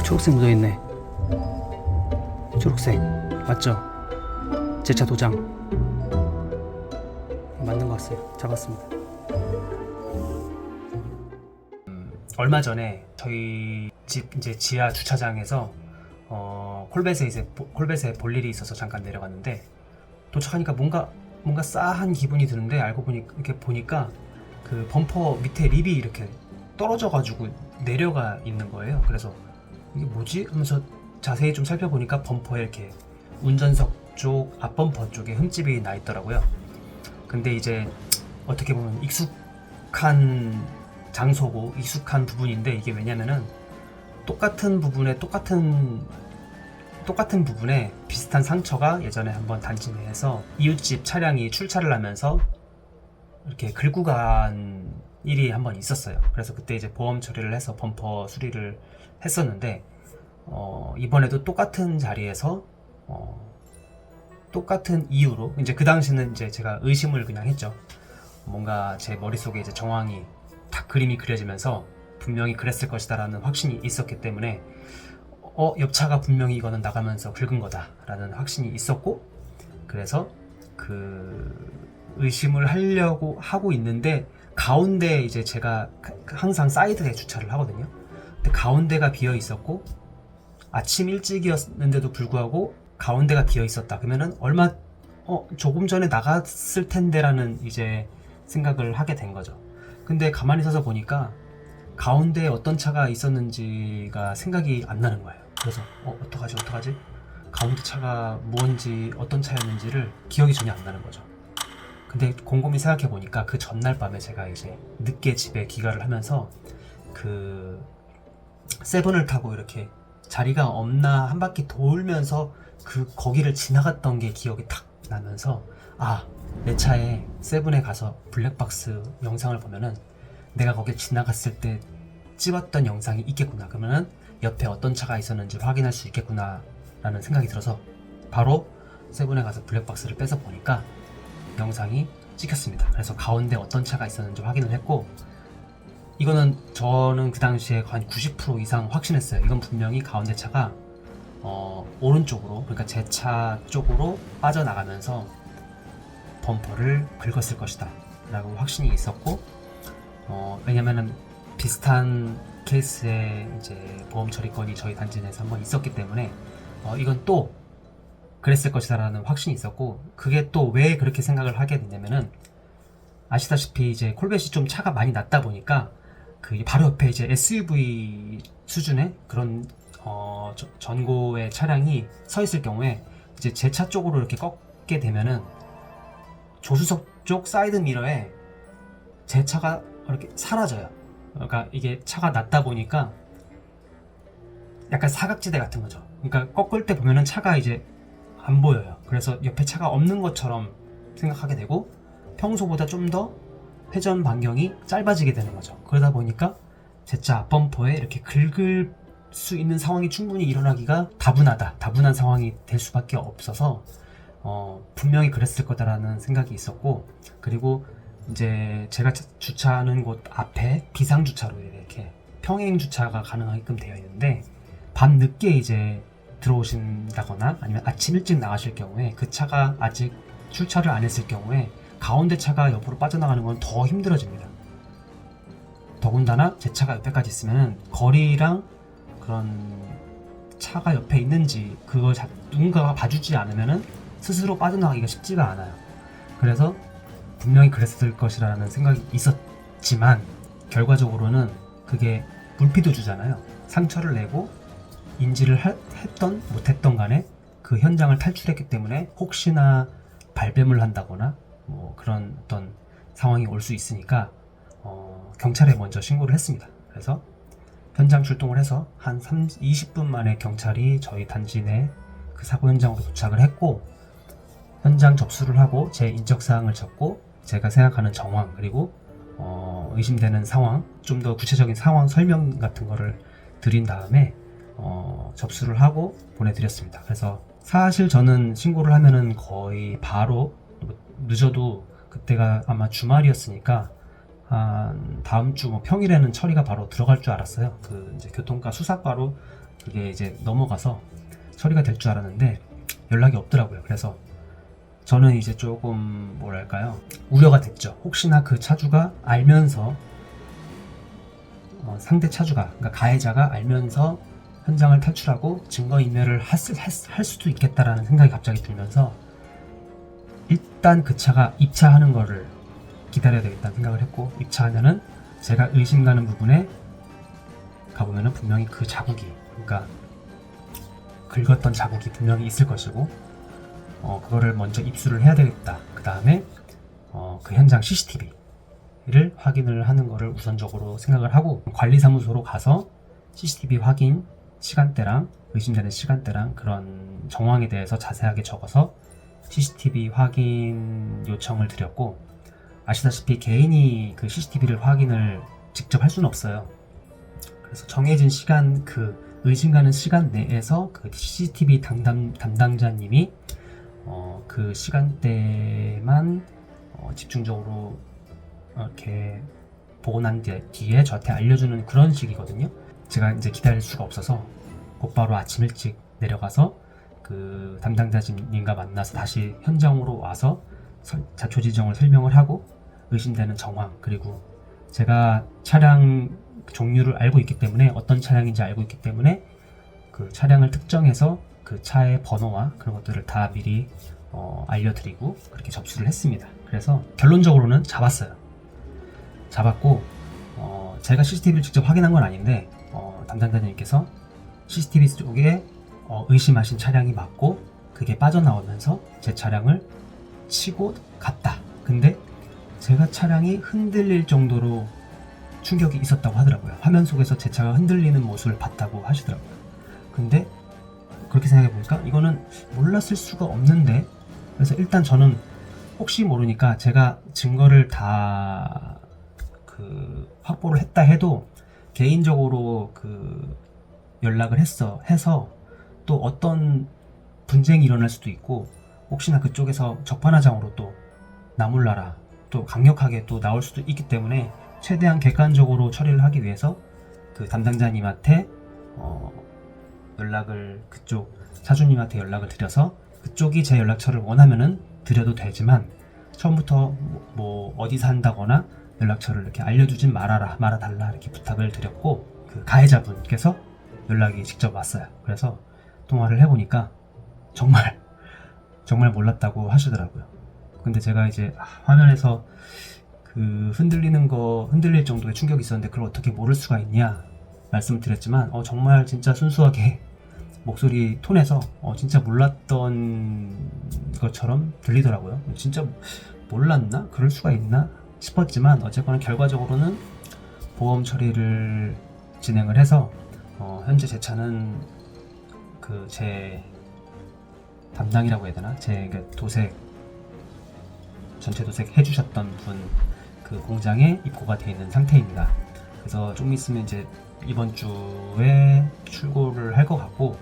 초록색 묻어있네. 초록색 맞죠? 제 차 도장 맞는 것 같아요. 잡았습니다. 얼마 전에 저희 집 이제 지하 주차장에서 콜벳에 볼 일이 있어서 잠깐 내려갔는데, 도착하니까 뭔가 싸한 기분이 드는데, 알고 보니 이렇게 보니까 그 범퍼 밑에 립이 이렇게 떨어져가지고 내려가 있는 거예요. 그래서 이게 뭐지? 하면서 자세히 좀 살펴보니까 범퍼에 이렇게 운전석 쪽 앞범퍼 쪽에 흠집이 나 있더라고요. 근데 이제 어떻게 보면 익숙한 장소고 익숙한 부분인데, 이게 왜냐면은 똑같은 부분에 비슷한 상처가 예전에 한번 단지 내에서 이웃집 차량이 출차를 하면서 이렇게 긁고 간 일이 한번 있었어요. 그래서 그때 이제 보험 처리를 해서 범퍼 수리를 했었는데, 이번에도 똑같은 자리에서 똑같은 이유로, 이제 그 당시는 이제 제가 의심을 그냥 했죠. 뭔가 제 머릿속에 이제 정황이 딱 그림이 그려지면서 분명히 그랬을 것이다 라는 확신이 있었기 때문에 옆차가 분명히 이거는 나가면서 긁은 거다 라는 확신이 있었고, 그래서 그 의심을 하려고 하고 있는데, 가운데 이제 제가 항상 사이드에 주차를 하거든요. 근데 가운데가 비어 있었고 아침 일찍이었는데도 불구하고 가운데가 비어 있었다. 그러면은 조금 전에 나갔을 텐데라는 이제 생각을 하게 된 거죠. 근데 가만히 서서 보니까 가운데에 어떤 차가 있었는지가 생각이 안 나는 거예요. 그래서 어떡하지? 가운데 차가 뭔지 어떤 차였는지를 기억이 전혀 안 나는 거죠. 근데 곰곰이 생각해 보니까 그 전날 밤에 제가 이제 늦게 집에 귀가를 하면서 그 세븐을 타고 이렇게 자리가 없나 한 바퀴 돌면서 거기를 지나갔던 게 기억이 탁 나면서, 내 차에 세븐에 가서 블랙박스 영상을 보면은 내가 거길 지나갔을 때 찍었던 영상이 있겠구나. 그러면은 옆에 어떤 차가 있었는지 확인할 수 있겠구나 라는 생각이 들어서 바로 세븐에 가서 블랙박스를 빼서 보니까 영상이 찍혔습니다. 그래서 가운데 어떤 차가 있었는지 확인을 했고, 이거는 저는 그 당시에 한 90% 이상 확신했어요. 이건 분명히 가운데 차가 오른쪽으로, 그러니까 제 차 쪽으로 빠져나가면서 범퍼를 긁었을 것이다 라고 확신이 있었고, 왜냐면은 비슷한 케이스의 이제 보험 처리건이 저희 단지 내에서 한번 있었기 때문에 이건 또 그랬을 것이다 라는 확신이 있었고, 그게 또 왜 그렇게 생각을 하게 됐냐면은, 아시다시피 이제 콜벳이 좀 차가 많이 낮다 보니까 그 바로 옆에 이제 SUV 수준의 그런 전고의 차량이 서 있을 경우에 이제 제 차 쪽으로 이렇게 꺾게 되면은 조수석 쪽 사이드 미러에 제 차가 이렇게 사라져요. 그러니까 이게 차가 낮다 보니까 약간 사각지대 같은 거죠. 그러니까 꺾을 때 보면은 차가 이제 안 보여요. 그래서 옆에 차가 없는 것처럼 생각하게 되고, 평소보다 좀 더 회전 반경이 짧아지게 되는 거죠. 그러다 보니까 제 차 앞범퍼에 이렇게 긁을 수 있는 상황이 충분히 일어나기가 다분한 상황이 될 수밖에 없어서 분명히 그랬을 거다라는 생각이 있었고, 그리고 이제 제가 주차하는 곳 앞에 비상주차로 이렇게 평행 주차가 가능하게끔 되어 있는데, 밤 늦게 이제 들어오신다거나 아니면 아침 일찍 나가실 경우에 그 차가 아직 출차를 안 했을 경우에 가운데 차가 옆으로 빠져나가는 건 더 힘들어집니다. 더군다나 제 차가 옆에까지 있으면 거리랑 그런 차가 옆에 있는지 그걸 누군가가 봐주지 않으면 스스로 빠져나가기가 쉽지가 않아요. 그래서 분명히 그랬을 것이라는 생각이 있었지만, 결과적으로는 그게 물피도 주잖아요. 상처를 내고 인지를 했던 못했던 간에 그 현장을 탈출했기 때문에 혹시나 발뺌을 한다거나 뭐 그런 어떤 상황이 올 수 있으니까 경찰에 먼저 신고를 했습니다. 그래서 현장 출동을 해서 한 20분 만에 경찰이 저희 단지 내 그 사고 현장으로 도착을 했고, 현장 접수를 하고 제 인적사항을 적고 제가 생각하는 정황, 그리고 의심되는 상황, 좀 더 구체적인 상황 설명 같은 거를 드린 다음에 접수를 하고 보내드렸습니다. 그래서 사실 저는 신고를 하면은 거의 바로, 늦어도 그때가 아마 주말이었으니까 한 다음 주 평일에는 처리가 바로 들어갈 줄 알았어요. 그 이제 교통과 수사과로 그게 이제 넘어가서 처리가 될 줄 알았는데 연락이 없더라고요. 그래서 저는 이제 조금 뭐랄까요, 우려가 됐죠. 혹시나 그 차주가 알면서 상대 차주가, 그러니까 가해자가 알면서 현장을 탈출하고 증거인멸을 할 수도 있겠다라는 생각이 갑자기 들면서 일단 그 차가 입차하는 거를 기다려야 되겠다는 생각을 했고, 입차하면은 제가 의심 가는 부분에 가보면은 분명히 그 자국이, 그러니까 긁었던 자국이 분명히 있을 것이고, 그거를 먼저 입수를 해야 되겠다. 그 다음에 그 현장 CCTV를 확인을 하는 거를 우선적으로 생각을 하고, 관리사무소로 가서 CCTV 확인 시간대랑 의심되는 시간대랑 그런 정황에 대해서 자세하게 적어서 CCTV 확인 요청을 드렸고, 아시다시피 개인이 그 CCTV를 확인을 직접 할 수는 없어요. 그래서 정해진 시간, 그 의심 가는 시간 내에서 그 CCTV 담당자님이 그 시간대만 집중적으로 이렇게 보고 난 뒤에 저한테 알려주는 그런 식이거든요. 제가 이제 기다릴 수가 없어서 곧바로 아침 일찍 내려가서 그 담당자님과 만나서 다시 현장으로 와서 자초 지정을 설명을 하고, 의심되는 정황, 그리고 제가 차량 종류를 알고 있기 때문에, 어떤 차량인지 알고 있기 때문에 그 차량을 특정해서 그 차의 번호와 그런 것들을 다 미리 알려드리고 그렇게 접수를 했습니다. 그래서 결론적으로는 잡았고, 제가 CCTV를 직접 확인한 건 아닌데 담당자님께서 CCTV 쪽에 의심하신 차량이 맞고 그게 빠져나오면서 제 차량을 치고 갔다. 근데 제가 차량이 흔들릴 정도로 충격이 있었다고 하더라고요. 화면 속에서 제 차가 흔들리는 모습을 봤다고 하시더라고요. 근데 그렇게 생각해보니까 이거는 몰랐을 수가 없는데, 그래서 일단 저는 혹시 모르니까 제가 증거를 다 확보를 했다 해도 개인적으로 연락을 해서 또 어떤 분쟁이 일어날 수도 있고, 혹시나 그쪽에서 적반하장으로 또 나몰라라 또 강력하게 또 나올 수도 있기 때문에 최대한 객관적으로 처리를 하기 위해서 그 담당자님한테 그쪽 차주님한테 연락을 드려서, 그쪽이 제 연락처를 원하면은 드려도 되지만 처음부터 뭐 어디서 한다거나 연락처를 이렇게 알려주진 말아달라 이렇게 부탁을 드렸고, 그 가해자분께서 연락이 직접 왔어요. 그래서 통화를 해보니까 정말 몰랐다고 하시더라고요. 근데 제가 이제 화면에서 그 흔들릴 정도의 충격이 있었는데 그걸 어떻게 모를 수가 있냐 말씀을 드렸지만 정말 진짜 순수하게 목소리 톤에서 진짜 몰랐던 것처럼 들리더라고요. 진짜 몰랐나? 그럴 수가 있나? 싶었지만 어쨌거나 결과적으로는 보험 처리를 진행을 해서 현재 제 차는 제 담당이라고 해야 되나? 제 전체 도색 해주셨던 분 그 공장에 입고가 되어 있는 상태입니다. 그래서 좀 있으면 이제 이번 주에 출고를 할 것 같고,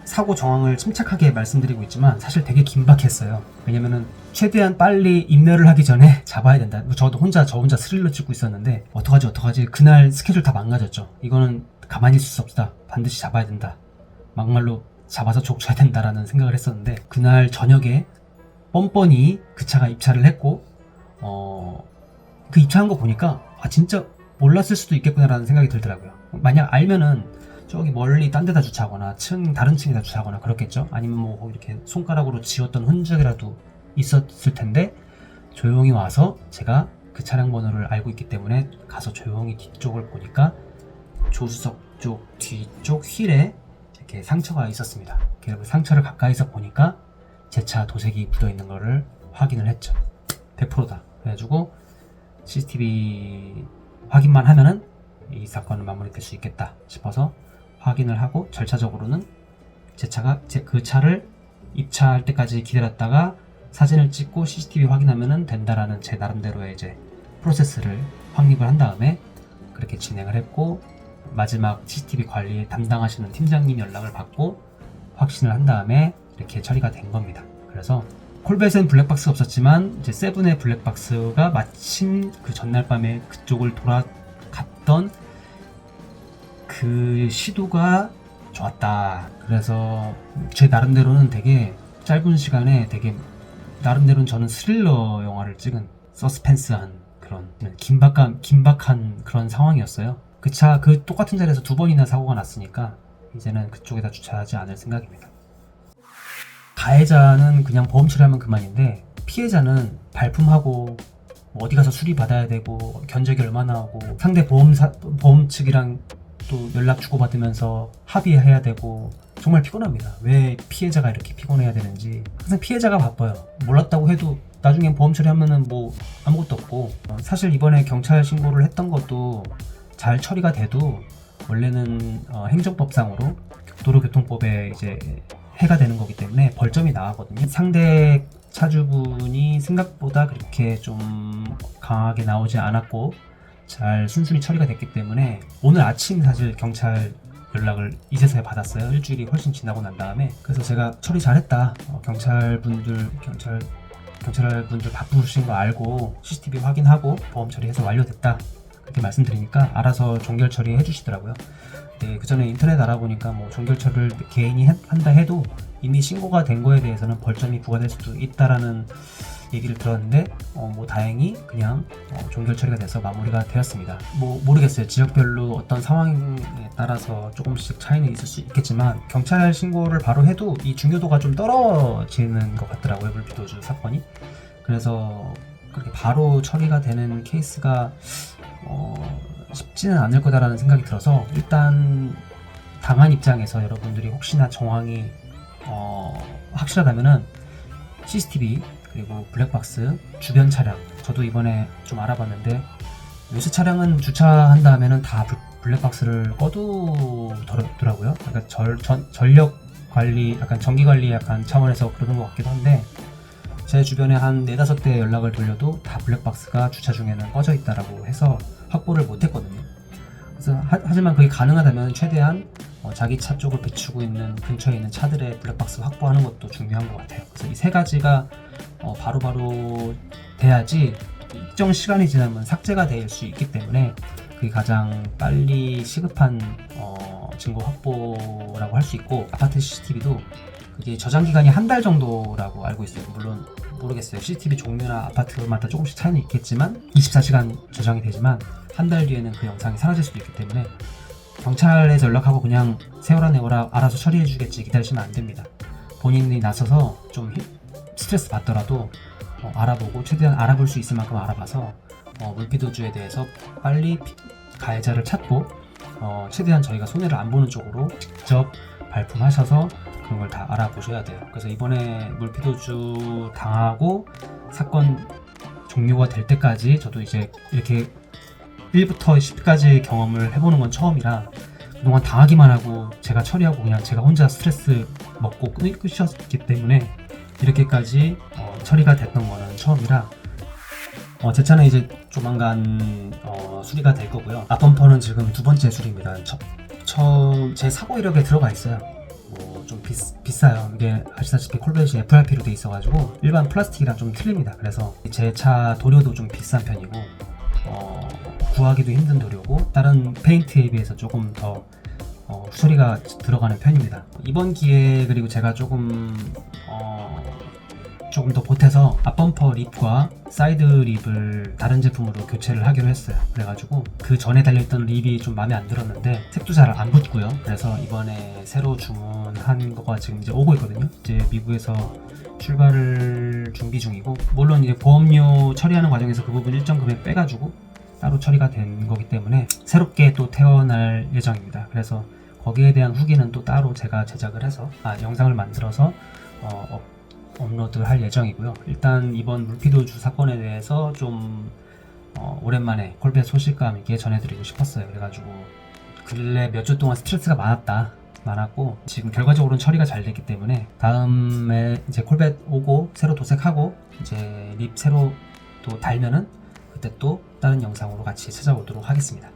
사고 정황을 침착하게 말씀드리고 있지만 사실 되게 긴박했어요. 왜냐면은 최대한 빨리 인멸을 하기 전에 잡아야 된다. 저 혼자 스릴러 찍고 있었는데 어떡하지 그날 스케줄 다 망가졌죠. 이거는 가만히 있을 수 없다. 반드시 잡아야 된다. 막말로 잡아서 족쳐야 된다라는 생각을 했었는데, 그날 저녁에 뻔뻔히 그 차가 입차를 했고 그 입차한 거 보니까 진짜 몰랐을 수도 있겠구나라는 생각이 들더라고요. 만약 알면은 저기 멀리 딴 데다 주차하거나 다른 층에다 주차하거나 그렇겠죠. 아니면 뭐 이렇게 손가락으로 지웠던 흔적이라도 있었을 텐데, 조용히 와서 제가 그 차량 번호를 알고 있기 때문에 가서 조용히 뒤쪽을 보니까 조수석 쪽 뒤쪽 휠에 이렇게 상처가 있었습니다. 그 상처를 가까이서 보니까 제 차 도색이 묻어있는 거를 확인을 했죠. 100%다. 그래가지고 CCTV 확인만 하면은 이 사건은 마무리될 수 있겠다 싶어서 확인을 하고, 절차적으로는 제 차가 그 차를 입차할 때까지 기다렸다가 사진을 찍고 CCTV 확인하면은 된다라는 제 나름대로의 이제 프로세스를 확립을 한 다음에 그렇게 진행을 했고, 마지막 CCTV 관리 담당하시는 팀장님 연락을 받고 확신을 한 다음에 이렇게 처리가 된 겁니다. 그래서 콜벳엔 블랙박스가 없었지만 이제 세븐의 블랙박스가 마침 그 전날 밤에 그쪽을 돌아갔던 그 시도가 좋았다. 그래서 제 나름대로는 되게 짧은 시간에 되게 나름대로는 저는 스릴러 영화를 찍은 서스펜스한 그런 긴박한 그런 상황이었어요. 그 차 그 똑같은 자리에서 2번이나 사고가 났으니까 이제는 그쪽에다 주차하지 않을 생각입니다. 가해자는 그냥 보험 처리하면 그만인데 피해자는 발품하고 뭐 어디 가서 수리 받아야 되고 견적이 얼마나 하고 상대 보험 측이랑 또 연락 주고받으면서 합의해야 되고 정말 피곤합니다. 왜 피해자가 이렇게 피곤해야 되는지. 항상 피해자가 바빠요. 몰랐다고 해도 나중엔 보험 처리하면은 뭐 아무것도 없고, 사실 이번에 경찰 신고를 했던 것도 잘 처리가 돼도 원래는 행정법상으로 도로교통법에 이제 해가 되는 거기 때문에 벌점이 나가거든요. 상대 차주분이 생각보다 그렇게 좀 강하게 나오지 않았고 잘 순순히 처리가 됐기 때문에 오늘 아침 사실 경찰 연락을 이제서야 받았어요. 일주일이 훨씬 지나고 난 다음에. 그래서 제가 처리 잘했다. 경찰분들 바쁘신 거 알고 CCTV 확인하고 보험 처리해서 완료됐다. 그렇게 말씀드리니까 알아서 종결 처리해 주시더라고요. 네, 그 전에 인터넷 알아보니까 뭐 종결 처리를 개인이 한다 해도 이미 신고가 된 거에 대해서는 벌점이 부과될 수도 있다라는 얘기를 들었는데 뭐 다행히 그냥 종결 처리가 돼서 마무리가 되었습니다. 뭐 모르겠어요. 지역별로 어떤 상황에 따라서 조금씩 차이는 있을 수 있겠지만 경찰 신고를 바로 해도 이 중요도가 좀 떨어지는 것 같더라고요. 물피도주 사건이. 그래서 그렇게 바로 처리가 되는 케이스가 쉽지는 않을 거다라는 생각이 들어서 일단 당한 입장에서 여러분들이 혹시나 정황이 확실하다면은 CCTV 그리고 블랙박스, 주변 차량, 저도 이번에 좀 알아봤는데 요새 차량은 주차한 다음에는 다 블랙박스를 꺼두더라고요. 그러니까 전력 관리, 약간 전기 관리 약간 차원에서 그러는 것 같기도 한데 제 주변에 한 4-5대 연락을 돌려도 다 블랙박스가 주차 중에는 꺼져 있다라고 해서 확보를 못 했거든요. 그래서 하지만 그게 가능하다면 최대한 자기 차 쪽을 비추고 있는 근처에 있는 차들의 블랙박스 확보하는 것도 중요한 것 같아요. 그래서 이 3가지가 바로바로 돼야지 일정 시간이 지나면 삭제가 될 수 있기 때문에 그게 가장 빨리 시급한 증거 확보라고 할 수 있고, 아파트 CCTV도 그게 저장 기간이 1달 정도라고 알고 있어요. 물론 모르겠어요. CCTV 종류나 아파트마다 조금씩 차이는 있겠지만 24시간 저장이 되지만 1달 뒤에는 그 영상이 사라질 수도 있기 때문에 경찰에서 연락하고 그냥 세워라 내워라 알아서 처리해주겠지 기다리시면 안 됩니다. 본인이 나서서 좀 스트레스 받더라도 알아보고 최대한 알아볼 수 있을 만큼 알아봐서 물피도주에 대해서 빨리 가해자를 찾고 최대한 저희가 손해를 안 보는 쪽으로 직접 발품하셔서 그런 걸 다 알아보셔야 돼요. 그래서 이번에 물피도주 당하고 사건 종료가 될 때까지 저도 이제 이렇게 1부터 10까지 경험을 해보는 건 처음이라 그동안 당하기만 하고 제가 처리하고 그냥 제가 혼자 스트레스 먹고 끝이었기 때문에 이렇게까지 처리가 됐던 거는 처음이라 제 차는 이제 조만간 수리가 될 거고요. 앞범퍼는 지금 2번째 수리입니다. 제 사고 이력에 들어가 있어요. 좀 비싸요. 이게 아시다시피 콜벳이 FRP로 돼 있어가지고 일반 플라스틱이랑 좀 틀립니다. 그래서 제 차 도료도 좀 비싼 편이고 구하기도 힘든 도료고 다른 페인트에 비해서 조금 더 후처리가 들어가는 편입니다. 이번 기회에 그리고 제가 조금 더 보태서 앞범퍼 립과 사이드 립을 다른 제품으로 교체를 하기로 했어요. 그래가지고 그 전에 달려있던 립이 좀 마음에 안 들었는데 색도 잘 안 붙고요. 그래서 이번에 새로 주문한 거가 지금 이제 오고 있거든요. 이제 미국에서 출발을 준비 중이고, 물론 이제 보험료 처리하는 과정에서 그 부분 일정 금액 빼가지고 따로 처리가 된 거기 때문에 새롭게 또 태어날 예정입니다. 그래서 거기에 대한 후기는 또 따로 제가 제작을 해서 영상을 만들어서 업로드할 예정이고요. 일단 이번 물피도주 사건에 대해서 좀 오랜만에 콜벳 소식감 있게 전해드리고 싶었어요. 그래가지고 근래 몇 주 동안 스트레스가 많았고 지금 결과적으로는 처리가 잘 됐기 때문에 다음에 이제 콜벳 오고 새로 도색하고 이제 립 새로 또 달면은 그때 또 다른 영상으로 같이 찾아오도록 하겠습니다.